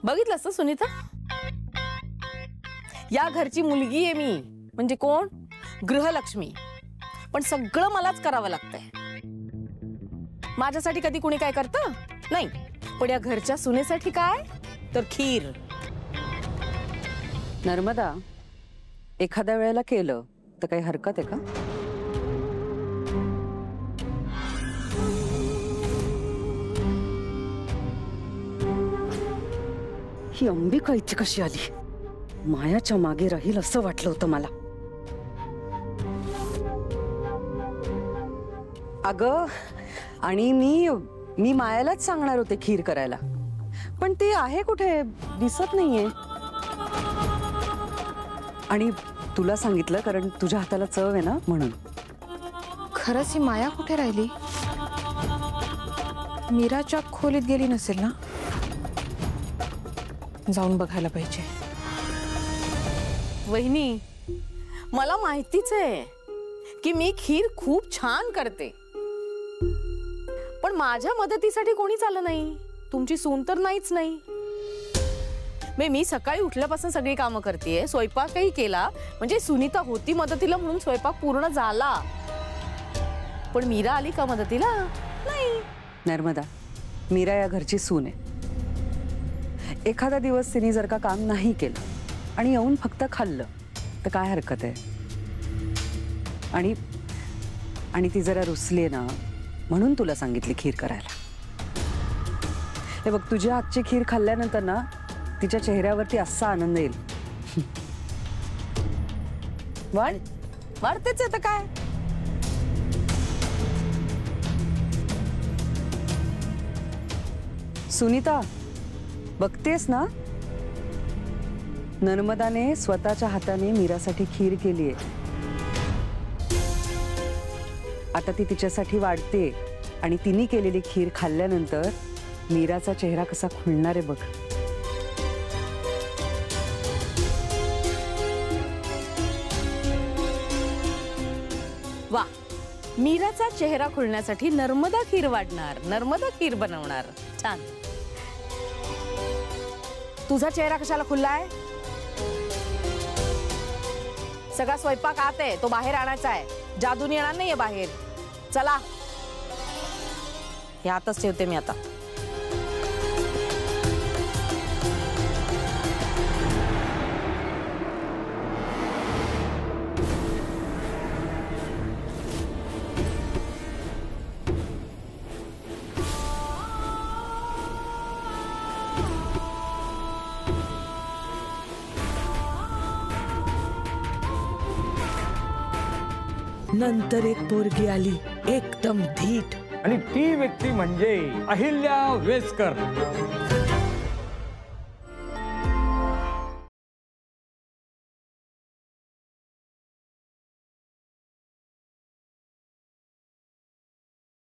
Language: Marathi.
बघितलंस ना सुनीता, या घरची मुलगी आहे मी, म्हणजे कोण, गृहलक्ष्मी. पण सगळं मलाच करावं लागतंय. माझ्यासाठी कधी कुणी काय करतं नाही, पण या घरच्या सुनेसाठी काय, तर खीर. नर्मदा, एखाद्या वेळेला केलं तर काही हरकत आहे का? ही अंबिका इथे कशी आली? मायाच्या मागे राहील असं वाटलं होतं मला. अगं, आणि मी मायालाच सांगणार होते खीर करायला, पण ती आहे कुठे, दिसत नाहीये. आणि तुला सांगितलं कारण तुझ्या हाताला चव आहे ना, म्हणून. खरंच ही माया कुठे राहिली? मीराच्या खोलीत गेली नसेल ना? जाऊन बघायला पाहिजे. वहिनी, मला माहितीच आहे की मी खीर खूप छान करते, पण माझ्या मदतीसाठी कोणीच आलं नाही. तुमची सून तर नाहीच नाही. मी सकाळी उठल्यापासून सगळी कामं करतेय, स्वयंपाकही केला, म्हणजे सुनीता होती मदतीला म्हणून स्वयंपाक पूर्ण झाला. पण मीरा आली का मदतीला? नाही. नर्मदा, मीरा या घरची सून आहे. एखादा दिवस तिने जर का काम नाही केलं आणि येऊन फक्त खाल्लं तर काय हरकत आहे? आणि ती जरा रुसली आहे ना, म्हणून तुला सांगितली खीर करायला. हे बघ, तुझ्या हातची खीर खाल्ल्यानंतर ना तिच्या चेहऱ्यावरती असा आनंद येईल. वाढतेच आहे तर काय. सुनीता, बघतेस ना, नर्मदाने स्वतःच्या हाताने मीरासाठी खीर केली आहे. आता ती तिच्यासाठी वाढते आणि तिने केलेली खीर खाल्ल्यानंतर मीराचा चेहरा कसा खुलणार आहे बघ. वा, मीराचा चेहरा खुलण्यासाठी नर्मदा खीर वाढणार, नर्मदा खीर बनवणार. छान. तुझा चेहरा कशाला खुललाय? सगळा स्वयंपाक आत आहे, तो बाहेर आणायचा आहे. जादून येणार नाहीये बाहेर. चला, हे आतच ठेवते मी आता. नंतर एक पोरगी आली, एकदम धीट, आणि ती व्यक्ती म्हणजे अहिल्या वेसकर.